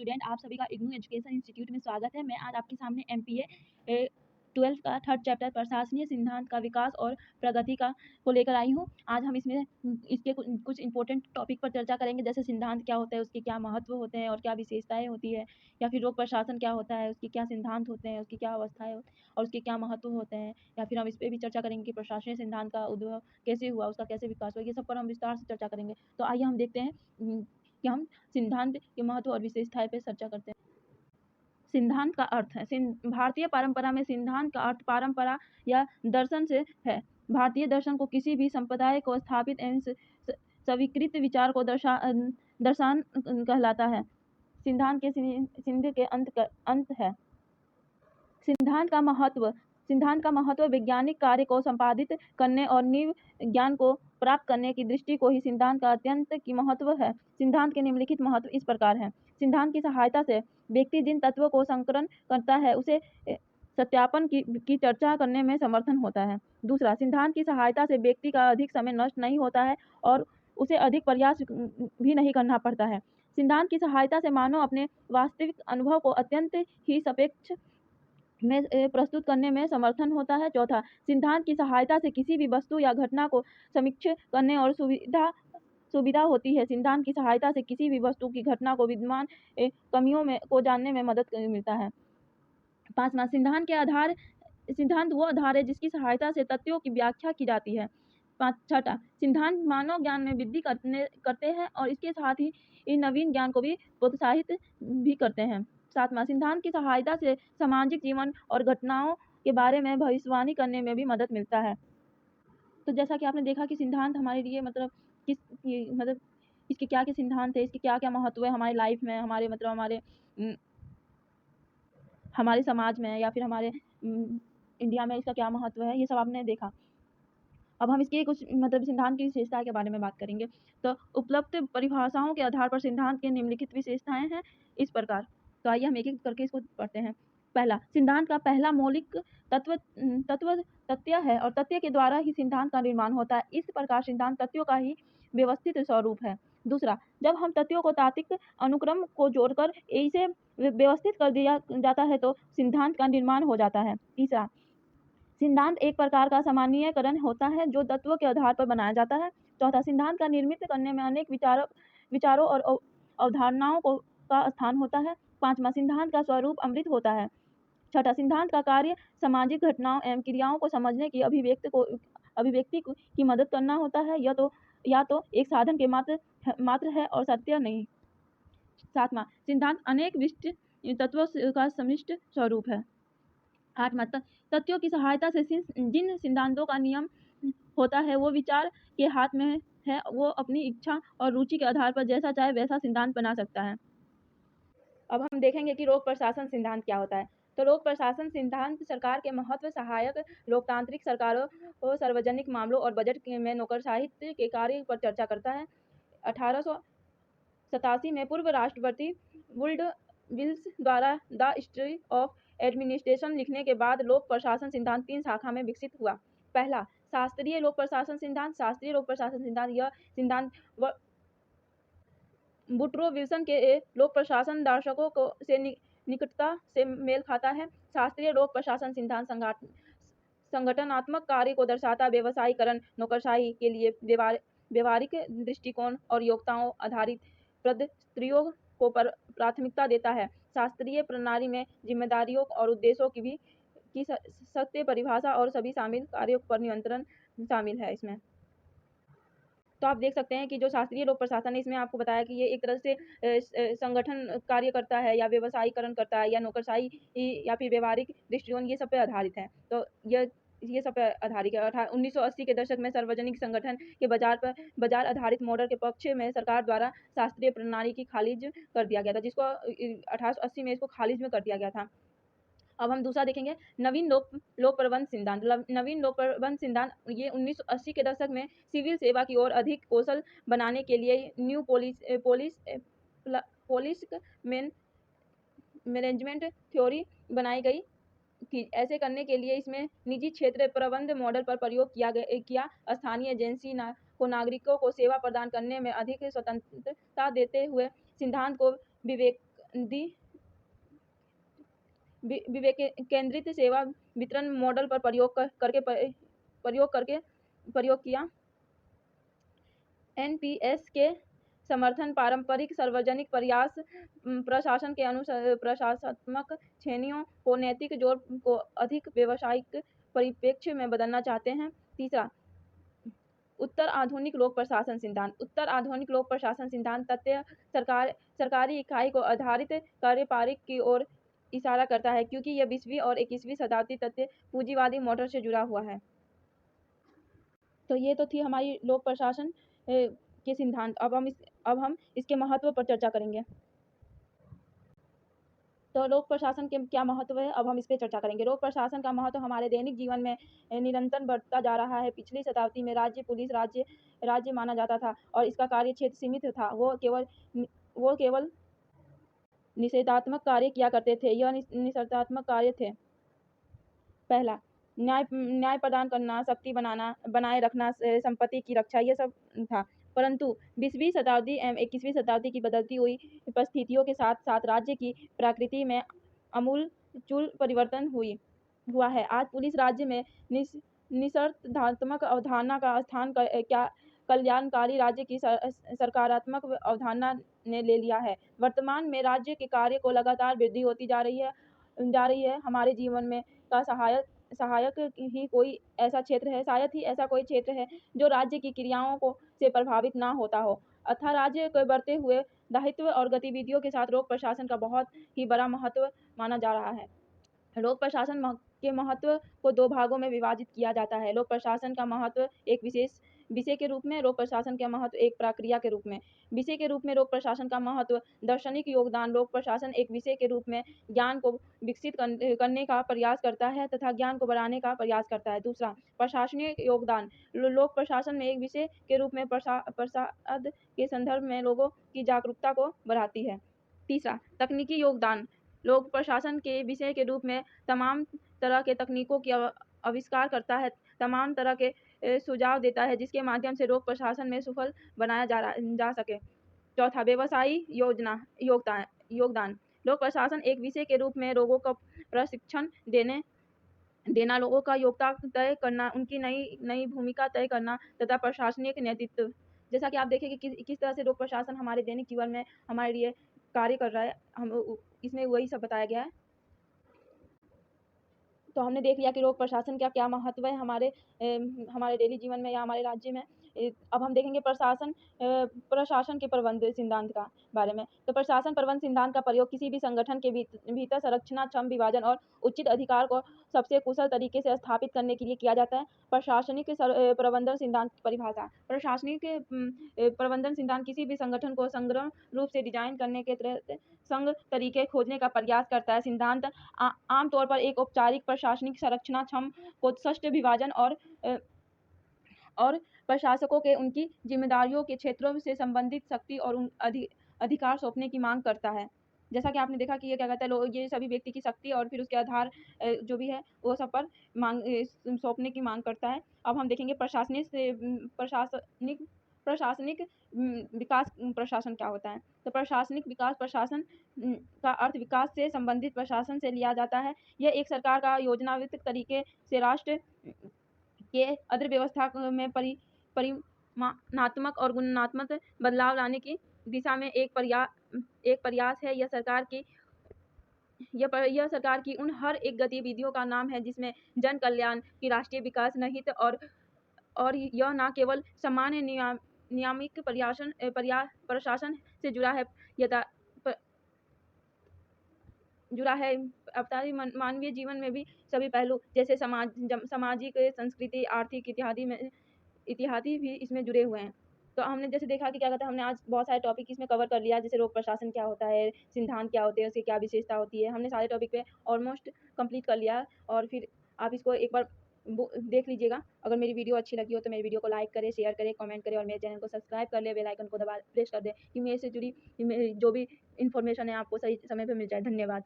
Student, आप सभी का इग्नू एजुकेशन इंस्टीट्यूट में स्वागत है। मैं आज आपके सामने एमपीए 12 का 3rd चैप्टर प्रशासनिक सिद्धांत का विकास और प्रगति को लेकर आई हूँ। आज हम इसमें इसके कुछ इंपॉर्टेंट टॉपिक पर चर्चा करेंगे, जैसे सिद्धांत क्या होता है, उसके क्या महत्व होते हैं और क्या विशेषताएं होती है, या फिर लोक प्रशासन क्या होता है, उसके क्या सिद्धांत होते हैं, उसकी क्या अवस्थाएं और उसके क्या महत्व होते हैं, या फिर हम इस पर भी चर्चा करेंगे कि प्रशासनिक सिद्धांत का उद्भव कैसे हुआ, उसका कैसे विकास हुआ, ये सब पर हम विस्तार से चर्चा करेंगे। तो आइए हम देखते हैं कि हम सिद्धांत के महत्व और विशेषताएं पर चर्चा करते हैं। सिद्धांत का अर्थ है। भारतीय परंपरा में सिद्धांत का अर्थ परंपरा या दर्शन से है। भारतीय दर्शन को किसी भी संप्रदाय को स्थापित एवं स्वीकृत विचार को दर्शन कहलाता है। सिद्धांत के सिंध के अंत है। सिद्धांत का महत्व वैज्ञानिक कार्य को संपादित करने और नीव ज्ञान को प्राप्त करने की दृष्टि को ही सिद्धांत का अत्यंत की महत्व है। सिद्धांत के निम्नलिखित महत्व इस प्रकार है। सिद्धांत की सहायता से व्यक्ति जिन तत्वों को संकलन करता है उसे सत्यापन की चर्चा करने में समर्थन होता है। दूसरा, सिद्धांत की सहायता से व्यक्ति का अधिक समय नष्ट नहीं होता है और उसे अधिक प्रयास भी नहीं करना पड़ता है। सिद्धांत की सहायता से मानव अपने वास्तविक अनुभव को अत्यंत ही सापेक्ष में प्रस्तुत करने में समर्थन होता है। चौथा, सिद्धांत की सहायता से किसी भी वस्तु या घटना को समीक्षा करने और सुविधा होती है। सिद्धांत की सहायता से किसी भी वस्तु की घटना को विद्यमान कमियों को जानने में मदद मिलता है। पांचवा, सिद्धांत वो आधार है जिसकी सहायता से तथ्यों की व्याख्या की जाती है। छठा, सिद्धांत मानव ज्ञान में वृद्धि करते हैं और इसके साथ ही नवीन ज्ञान को भी प्रोत्साहित भी करते हैं। सातवां, सिद्धांत की सहायता से सामाजिक जीवन और घटनाओं के बारे में भविष्यवाणी करने में भी मदद मिलता है। तो जैसा कि आपने देखा कि सिद्धांत हमारे लिए मतलब इसके क्या क्या सिद्धांत है, इसके क्या क्या महत्व है हमारी लाइफ में, हमारे समाज में, या फिर हमारे इंडिया में इसका क्या महत्व है, ये सब आपने देखा। अब हम इसके कुछ सिद्धांत की विशेषता के बारे में बात करेंगे। तो उपलब्ध परिभाषाओं के आधार पर सिद्धांत के निम्नलिखित विशेषताएं हैं इस प्रकार। तो आइए हम एक एक करके इसको पढ़ते हैं। पहला, सिद्धांत का पहला मौलिक तथ्य है और तथ्य के द्वारा ही सिद्धांत का निर्माण होता है। इस प्रकार सिद्धांत तथ्यों का ही व्यवस्थित स्वरूप है। दूसरा, जब हम तथ्यों को तार्किक अनुक्रम को जोड़कर इसे व्यवस्थित कर दिया जाता है तो सिद्धांत का निर्माण हो जाता है। तीसरा, सिद्धांत एक प्रकार का सामान्यीकरण होता है जो तत्वों के आधार पर बनाया जाता है। चौथा, सिद्धांत का निर्मित करने में अनेक विचारों और अवधारणाओं का स्थान होता है। पांचवा, सिद्धांत का स्वरूप अमृत होता है। छठा, सिद्धांत का कार्य सामाजिक घटनाओं एवं क्रियाओं को समझने की अभिव्यक्ति की मदद करना होता है। या तो एक साधन के मात्र है और सत्य नहीं। सातवां, सिद्धांत अनेक विशिष्ट तत्वों का सम्मिश्र स्वरूप है। आठवां, तथ्यों की सहायता से जिन सिद्धांतों का नियम होता है वो विचार के हाथ में है। वो अपनी इच्छा और रुचि के आधार पर जैसा चाहे वैसा सिद्धांत बना सकता है। अब हम देखेंगे कि लोक प्रशासन सिद्धांत क्या होता है। तो लोक प्रशासन सिद्धांत सरकार के महत्व सहायक लोकतांत्रिक सरकारों को सार्वजनिक मामलों और बजट में नौकरशाही के कार्य पर चर्चा करता है। 1887 में पूर्व राष्ट्रपति वुडरो विल्सन द्वारा द हिस्ट्री ऑफ एडमिनिस्ट्रेशन लिखने के बाद लोक प्रशासन सिद्धांत 3 शाखा में विकसित हुआ। पहला, शास्त्रीय लोक प्रशासन सिद्धांत। शास्त्रीय लोक प्रशासन सिद्धांत यह सिद्धांत वुडरो विल्सन के लोक प्रशासन दर्शकों से निकटता से मेल खाता है। शास्त्रीय लोक प्रशासन सिद्धांत संगठनात्मक कार्य को दर्शाता, व्यवसायीकरण, नौकरशाही के लिए व्यवहारिक दृष्टिकोण और योग्यताओं आधारित पदोन्नतियों को प्राथमिकता देता है। शास्त्रीय प्रणाली में जिम्मेदारियों और उद्देश्यों की सत्य परिभाषा और सभी शामिल कार्यों पर नियंत्रण शामिल है इसमें। तो आप देख सकते हैं कि जो शास्त्रीय लोक प्रशासन है इसमें आपको बताया कि ये एक तरह से संगठन कार्य करता है या व्यवसायीकरण करता है या नौकरशाही या फिर व्यवहारिक दृष्टिकोण, ये सब पे आधारित है। तो ये सब पे आधारित है। 1980 के दशक में सार्वजनिक संगठन के बाजार आधारित मॉडल के पक्ष में सरकार द्वारा शास्त्रीय प्रणाली की खारिज कर दिया गया था, जिसको 1880 में इसको खारिज में कर दिया गया था। अब हम दूसरा देखेंगे, नवीन लोक प्रबंध सिद्धांत। नवीन लोक प्रबंध सिद्धांत ये 1980 के दशक में सिविल सेवा की ओर अधिक कौशल बनाने के लिए न्यू पॉलिस मैनेजमेंट थ्योरी बनाई गई थी। ऐसे करने के लिए इसमें निजी क्षेत्र प्रबंध मॉडल पर प्रयोग किया। स्थानीय एजेंसी को नागरिकों को सेवा प्रदान करने में अधिक स्वतंत्रता देते हुए सिद्धांत को विवेक केंद्रित सेवा वितरण मॉडल पर प्रयोग किया। एनपीएस के समर्थन पारंपरिक सार्वजनिक प्रयास प्रशासन के प्रशासनात्मक श्रेणियों को नैतिक जोड़ को अधिक व्यावसायिक परिप्रेक्ष्य में बदलना चाहते हैं। तीसरा, उत्तर आधुनिक लोक प्रशासन सिद्धांत। उत्तर आधुनिक लोक प्रशासन सिद्धांत तथ्य सरकारी इकाई को आधारित कार्यपालिक की ओर इशारा करता है, क्योंकि यह 20वीं और 21वीं शताब्दी तथ्य पूंजीवादी मॉडल से जुड़ा हुआ है। तो ये तो थी हमारी लोक प्रशासन के सिद्धांत। अब हम इसके महत्व पर चर्चा करेंगे। तो लोक प्रशासन के क्या महत्व है, अब हम इस पर चर्चा करेंगे। लोक प्रशासन का महत्व हमारे दैनिक जीवन में निरंतर बढ़ता जा रहा है। पिछली शताब्दी में राज्य पुलिस राज्य माना जाता था और इसका कार्य क्षेत्र सीमित था। वो केवल निषेधात्मक कार्य किया करते थे। यह निषेधात्मक कार्य थे: पहला, न्याय प्रदान करना, शक्ति बनाए रखना, संपत्ति की रक्षा, ये सब था। परंतु 20वीं शताब्दी एवं 21वीं शताब्दी की बदलती हुई परिस्थितियों के साथ साथ राज्य की प्रकृति में आमूलचूल परिवर्तन हुआ है। आज पुलिस राज्य में निषेधात्मक अवधारणा का स्थान कल्याणकारी राज्य की सकारात्मक अवधारणा ने ले लिया है। वर्तमान में राज्य के कार्य को लगातार वृद्धि होती जा रही है। हमारे जीवन में का सहायक ही कोई ऐसा क्षेत्र है, शायद ही ऐसा कोई क्षेत्र है जो राज्य की क्रियाओं से प्रभावित ना होता हो। अतः राज्य के बढ़ते हुए दायित्व और गतिविधियों के साथ लोक प्रशासन का बहुत ही बड़ा महत्व माना जा रहा है। लोक प्रशासन के महत्व को दो भागों में विभाजित किया जाता है: लोक प्रशासन का महत्व एक विशेष विषय के रूप में, लोक प्रशासन का महत्व एक प्रक्रिया के रूप में। विषय के रूप में लोक प्रशासन का महत्व: दार्शनिक योगदान। लोक प्रशासन एक विषय के रूप में ज्ञान को विकसित करने का प्रयास करता है तथा ज्ञान को बढ़ाने का प्रयास करता है। दूसरा, प्रशासनिक योगदान। लोक प्रशासन में एक विषय के रूप में प्रसाद के संदर्भ में लोगों की जागरूकता को बढ़ाती है। तीसरा, तकनीकी योगदान। लोक प्रशासन के विषय के रूप में तमाम तरह के तकनीकों की आविष्कार करता है, तमाम तरह के सुझाव देता है जिसके माध्यम से लोक प्रशासन में सुफल बनाया जा सके। चौथा, व्यवसायी योगदान। लोक प्रशासन एक विषय के रूप में लोगों को प्रशिक्षण देना, लोगों का योगदान तय करना, उनकी नई भूमिका तय करना तथा प्रशासनिक नेतृत्व। जैसा कि आप देखें कि किस तरह से लोक प्रशासन हमारे दैनिक जीवन में हमारे लिए कार्य कर रहा है, इसमें वही सब बताया गया है। तो हमने देख लिया कि लोक प्रशासन का क्या महत्व है हमारे डेली जीवन में या हमारे राज्य में। अब हम देखेंगे प्रशासन के प्रबंध सिद्धांत का बारे में। तो प्रशासन प्रबंध सिद्धांत का प्रयोग किसी भी संगठन के भीतर संरचना, क्षम विभाजन और उचित अधिकार को सबसे कुशल तरीके से स्थापित करने के लिए किया जाता है। प्रशासनिक प्रबंधन सिद्धांत की परिभाषा। प्रशासनिक प्रबंधन सिद्धांत किसी भी संगठन को समग्र रूप से डिजाइन करने के तहत संग तरीके खोजने का प्रयास करता है। सिद्धांत आमतौर पर एक औपचारिक प्रशासनिक संरचना, क्षम को स्पष्ट विभाजन और प्रशासकों के उनकी जिम्मेदारियों के क्षेत्रों से संबंधित शक्ति और अधिकार सौंपने की मांग करता है। जैसा कि आपने देखा कि ये क्या कहता है, ये सभी व्यक्ति की शक्ति और फिर उसके आधार जो भी है वो सब पर सौंपने की मांग करता है। अब हम देखेंगे प्रशासनिक विकास प्रशासन क्या होता है। तो प्रशासनिक विकास प्रशासन का अर्थ विकास से संबंधित प्रशासन से लिया जाता है। यह एक सरकार का योजनाबद्ध तरीके से राष्ट्र के अर्थव्यवस्था में परिमाणात्मक और गुणात्मक बदलाव लाने की दिशा में एक प्रयास है। यह सरकार की उन हर एक गतिविधियों का नाम है जिसमें जन कल्याण की राष्ट्रीय विकास निहित और यह न केवल सामान्य नियामक प्रशासन से जुड़ा है मानवीय जीवन में भी सभी पहलू जैसे सामाजिक, संस्कृति, आर्थिक इत्यादि भी इसमें जुड़े हुए हैं। तो हमने जैसे देखा कि क्या कहता है, हमने आज बहुत सारे टॉपिक इसमें कवर कर लिया, जैसे लोक प्रशासन क्या होता है, सिद्धांत क्या होते हैं, उसकी क्या विशेषता होती है। हमने सारे टॉपिक पे ऑलमोस्ट कंप्लीट कर लिया। और फिर आप इसको एक बार देख लीजिएगा। अगर मेरी वीडियो अच्छी लगी हो तो मेरी वीडियो को लाइक करें, शेयर करें, कमेंट करें और मेरे चैनल को सब्सक्राइब कर ले, बेल आइकन को दबा प्रेस कर दें कि मेरे से जुड़ी जो भी इन्फॉर्मेशन है आपको सही समय पर मिल जाए। धन्यवाद।